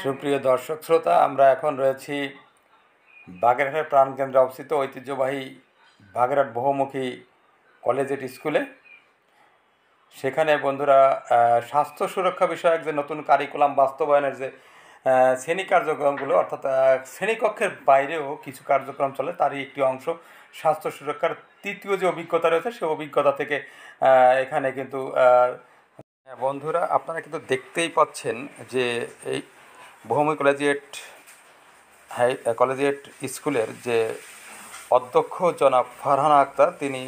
সুপ্রিয় দর্শক শ্রোতা, আমরা এখন রয়েছি বাগেরহাটের প্রাণকেন্দ্রে অবস্থিত ঐতিহ্যবাহী বাগেরহাট বহুমুখী কলেজিয়েট স্কুলে। সেখানে বন্ধুরা স্বাস্থ্য সুরক্ষা বিষয়ক যে নতুন কারিকুলাম বাস্তবায়নের যে শ্রেণী কার্যক্রমগুলো, অর্থাৎ শ্রেণীকক্ষের বাইরেও কিছু কার্যক্রম চলে, তারই একটি অংশ স্বাস্থ্য সুরক্ষার তৃতীয় যে অভিজ্ঞতা রয়েছে সেই অভিজ্ঞতা থেকে এখানে কিন্তু বন্ধুরা আপনারা কিন্তু দেখতেই পাচ্ছেন যে এই বহুমুখী কলেজিয়েট স্কুলের যে অধ্যক্ষ জনাব ফারহানা আক্তার, তিনি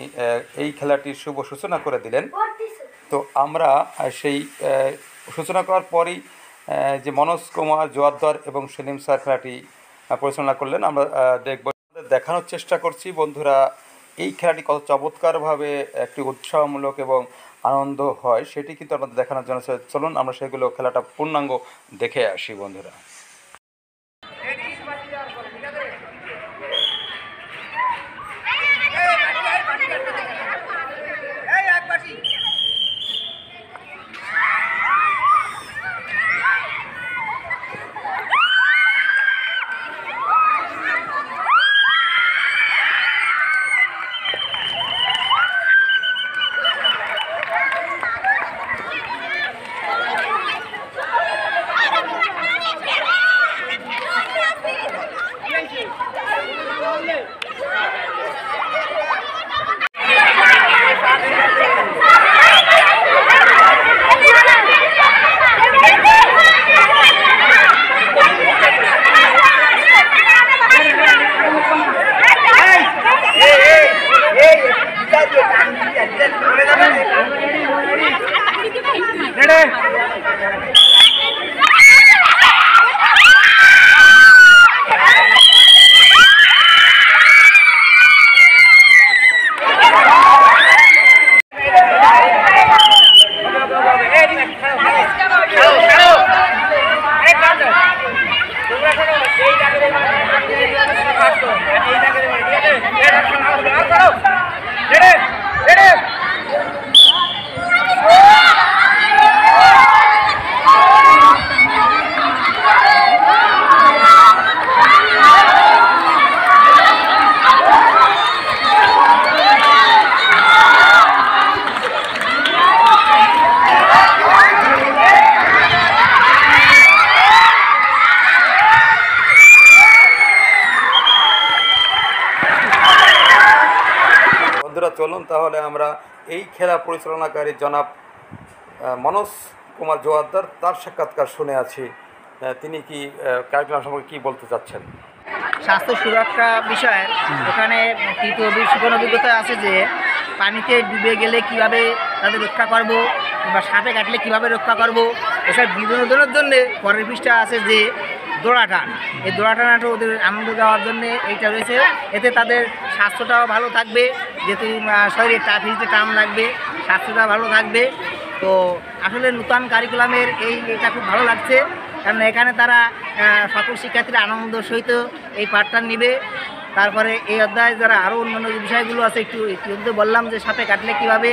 এই খেলাটির শুভ সূচনা করে দিলেন। তো আমরা সেই সূচনা করার পরই যে মনোজ কুমার জোয়াদ্দার এবং সেলিম স্যার খেলাটি পরিচালনা করলেন। আমরা দেখানোর চেষ্টা করছি বন্ধুরা এই খেলাটি কত চমৎকারভাবে একটি উৎসাহমূলক এবং আনন্দ হয়, সেটি কিন্তু আপনাদের দেখানোর জন্য চলুন আমরা সেগুলো খেলাটা পূর্ণাঙ্গ দেখে আসি বন্ধুরা। চলুন তাহলে আমরা এই খেলা পরিচালনাকারী জনাব মনোজ কুমার জোয়াদ্দার তার সাক্ষাৎকার শুনে আছি। তিনি কি কারিকুলাম সম্পর্কে কী বলতে চাচ্ছেন? স্বাস্থ্য সুরক্ষা বিষয়ের ওখানে তৃতীয় অভিজ্ঞতা আছে যে পানিতে ডুবে গেলে কিভাবে তাদের রক্ষা করব, কিংবা সাপে কাটলে কিভাবে রক্ষা করব, এসব বিনোদনের জন্য পরের পৃষ্ঠা আছে যে দোড়া টান। এই দোড়া টানাটা ওদের আনন্দ দেওয়ার জন্যে এইটা রয়েছে। এতে তাদের স্বাস্থ্যটাও ভালো থাকবে, যেহেতু শরীরে ফিজিতে টান লাগবে, স্বাস্থ্যটা ভালো থাকবে। তো আসলে নূতন কারিকুলামের এটা খুব ভালো লাগছে, কারণ এখানে তারা সকল শিক্ষার্থীরা আনন্দ সহিত এই পাঠটা নেবে। তারপরে এই অধ্যায়ে যারা আরও অন্যান্য বিষয়গুলো আছে, একটু বললাম যে সাপে কাটলে কীভাবে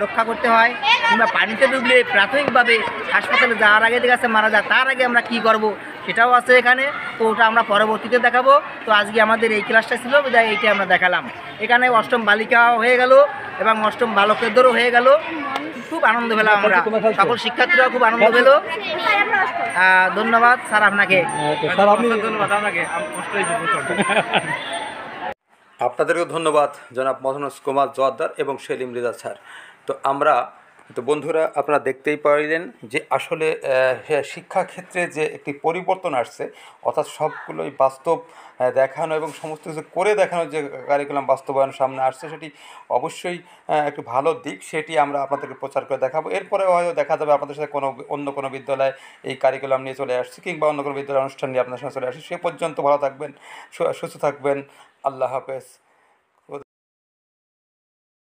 রক্ষা করতে হয়, কিংবা পানিতে ডুবলে প্রাথমিকভাবে হাসপাতালে যাওয়ার আগে কাছে মারা যায়, তার আগে আমরা কি করব সেটাও আছে এখানে। তো ওটা আমরা পরবর্তীতে দেখাবো। তো আজকে আমাদের এই ক্লাসটা ছিল, বিধায় এইটা আমরা দেখালাম। এখানে অষ্টম বালিকাও হয়ে গেল এবং অষ্টম বালকদেরও হয়ে গেল। খুব আনন্দ পেলাম আমরা, সকল শিক্ষার্থীরাও খুব আনন্দ পেল। ধন্যবাদ স্যার আপনাকে। আপনাদেরকেও ধন্যবাদ জনাব মনোজ কুমার জোয়াদ্দার এবং সেলিম রেজা স্যার। তো বন্ধুরা আপনারা দেখতেই পারলেন যে আসলে শিক্ষাক্ষেত্রে যে একটি পরিবর্তন আসছে, অর্থাৎ সবগুলোই বাস্তব দেখানো এবং সমস্ত কিছু করে দেখানোর যে কারিকুলাম বাস্তবায়ন সামনে আসছে, সেটি অবশ্যই একটি ভালো দিক। সেটি আমরা আপনাদেরকে প্রচার করে দেখাবো। এরপরে হয়তো দেখা যাবে আপনাদের সাথে অন্য কোনো বিদ্যালয়ে এই কারিকুলাম নিয়ে চলে আসছে, কিংবা অন্য কোনো বিদ্যালয়ের অনুষ্ঠান নিয়ে আপনাদের সঙ্গে চলে আসছে। সে পর্যন্ত ভালো থাকবেন, সুস্থ থাকবেন। আল্লাহ হাফেজ।